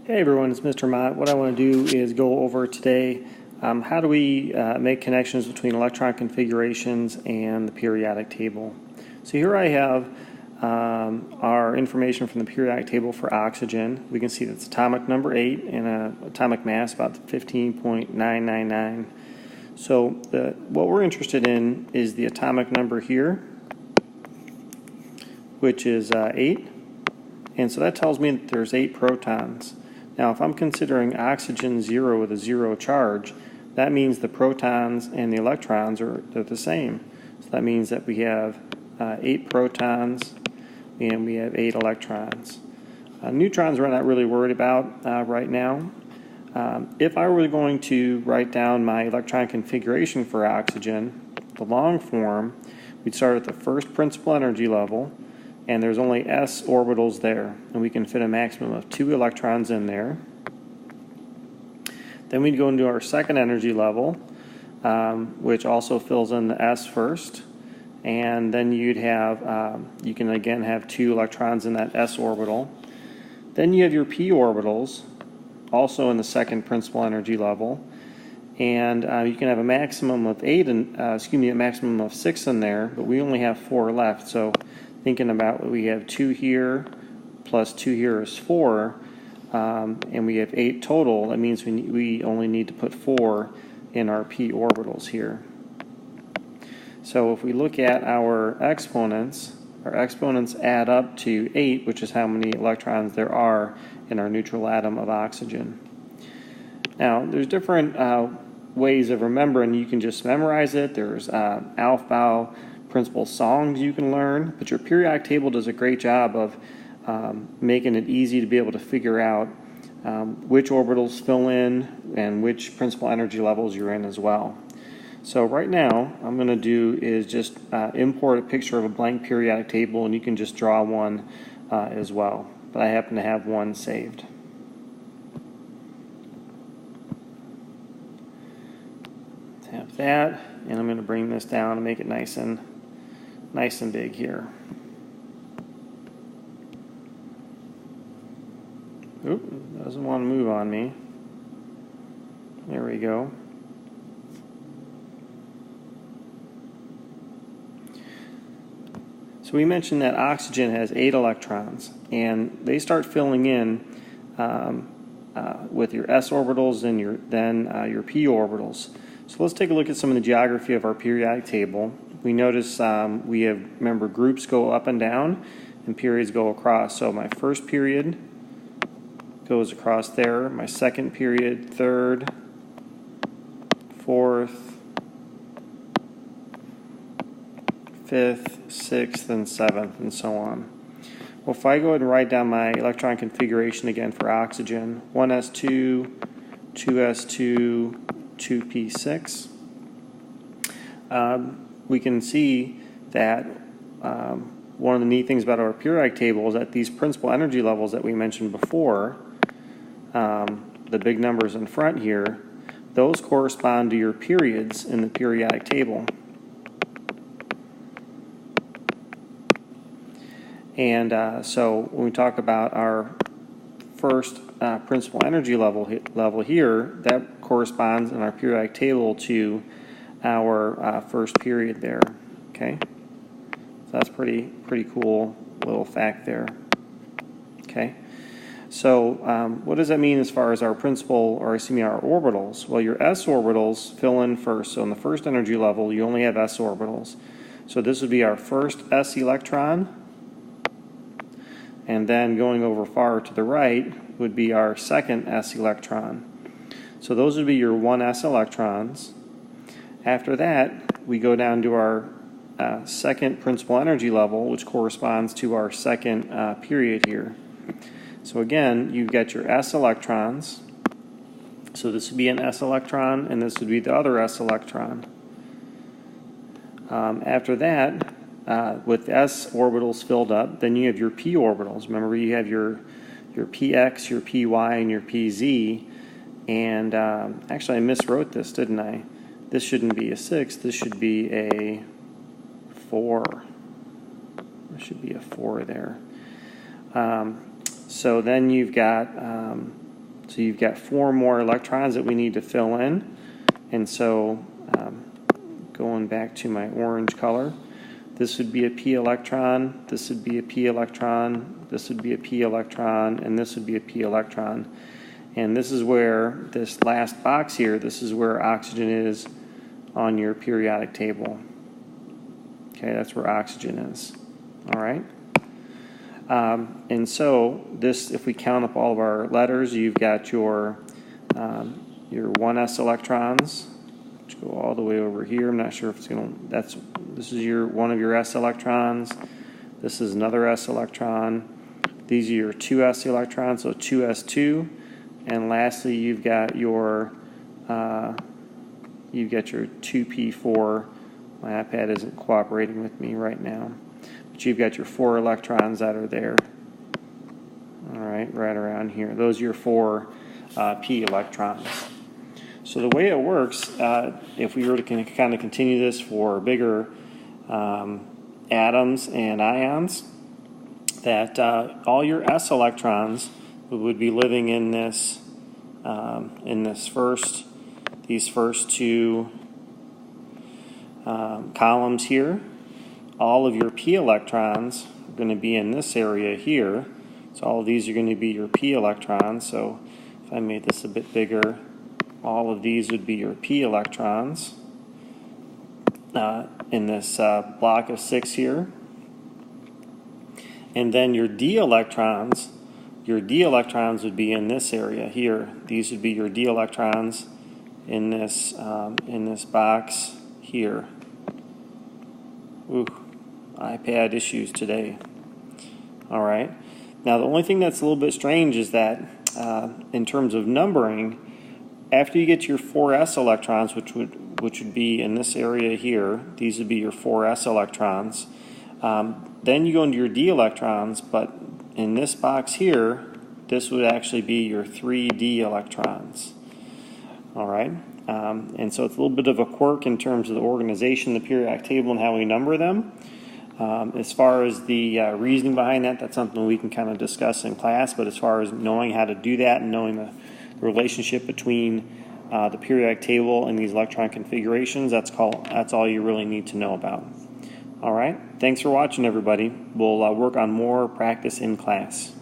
Hey everyone, it's Mr. Mott. What I want to do is go over today how do we make connections between electron configurations and the periodic table. So here I have our information from the periodic table for oxygen. We can see that's atomic number 8 and an atomic mass about 15.999. So what we're interested in is the atomic number here, which is 8. And so that tells me that there's 8 protons. Now, if I'm considering oxygen 0 with a 0 charge, that means the protons and the electrons are the same. So that means that we have 8 protons and we have 8 electrons. Neutrons we're not really worried about right now. If I were going to write down my electron configuration for oxygen, the long form, we'd start at the first principal energy level, and there's only s orbitals there, and we can fit a maximum of 2 electrons in there. Then we'd go into our second energy level, which also fills in the s first, and then you'd have, you can again have 2 electrons in that s orbital. Then you have your p orbitals, also in the second principal energy level, and you can have a maximum of a maximum of 6 in there, but we only have 4 left. So thinking about we have 2 here plus 2 here is 4, and we have 8 total. That means we only need to put 4 in our p orbitals here. So if we look at our exponents add up to 8, which is how many electrons there are in our neutral atom of oxygen. Now, there's different ways of remembering. You can just memorize it. There's alpha principal songs you can learn, but your periodic table does a great job of making it easy to be able to figure out which orbitals fill in and which principal energy levels you're in as well. So right now, I'm going to do is just import a picture of a blank periodic table, and you can just draw one as well. But I happen to have one saved. Tap that, and I'm going to bring this down and make it nice and big here. Oop, doesn't want to move on me. There we go. So we mentioned that oxygen has 8 electrons, and they start filling in with your s orbitals and your p orbitals. So let's take a look at some of the geography of our periodic table. We notice remember, groups go up and down and periods go across. So my first period goes across there, my second period, third, fourth, fifth, sixth, and seventh, and so on. Well, if I go ahead and write down my electron configuration again for oxygen, 1s2, 2s2, 2p6, we can see that one of the neat things about our periodic table is that these principal energy levels that we mentioned before, the big numbers in front here, those correspond to your periods in the periodic table. And so when we talk about our first principal energy level here, that corresponds in our periodic table to our first period there. Okay, so that's pretty cool little fact there. Okay, so what does that mean as far as our our orbitals? Well, your s orbitals fill in first. So in the first energy level, you only have s orbitals. So this would be our first s electron. And then going over far to the right would be our second s electron. So those would be your 1s electrons. After that, we go down to our second principal energy level, which corresponds to our second period here. So again, you've got your s electrons. So this would be an s electron, and this would be the other s electron. After that, with s orbitals filled up, then you have your p orbitals. Remember, you have your px, your py, and your pz. And actually, I miswrote this, didn't I? This shouldn't be a 6. This should be a 4. There should be a 4 there. So then you've got So you've got 4 more electrons that we need to fill in. And so going back to my orange color, this would be a p electron, this would be a p electron, this would be a p electron, and this would be a p electron. And this is where, this last box here, this is where oxygen is on your periodic table. Okay, that's where oxygen is. All right. And so this, if we count up all of our letters, you've got your 1s electrons, which go all the way over here. I'm not sure if it's going to, this is one of your s electrons. This is another s electron. These are your 2s electrons, so 2s2. And lastly, you've got your 2p4. My iPad isn't cooperating with me right now. But you've got your 4 electrons that are there. All right, right around here. Those are your 4 p electrons. So the way it works, if we were to kind of continue this for bigger atoms and ions, that all your s electrons would be living in this these first 2 columns here. All of your p electrons are going to be in this area here. So all of these are going to be your p electrons. So if I made this a bit bigger, all of these would be your p electrons in this block of 6 here. And then your d electrons would be in this area here. These would be your d electrons in this box here. Ooh, iPad issues today. All right. Now the only thing that's a little bit strange is that in terms of numbering, after you get your 4s electrons, which would be in this area here, these would be your 4s electrons. Then you go into your d electrons, but in this box here, this would actually be your 3d electrons. All right. And so it's a little bit of a quirk in terms of the organization of the periodic table and how we number them. As far as the reasoning behind that, that's something we can kind of discuss in class, but as far as knowing how to do that and knowing the relationship between the periodic table and these electron configurations, that's all you really need to know about. All right, thanks for watching, everybody. We'll work on more practice in class.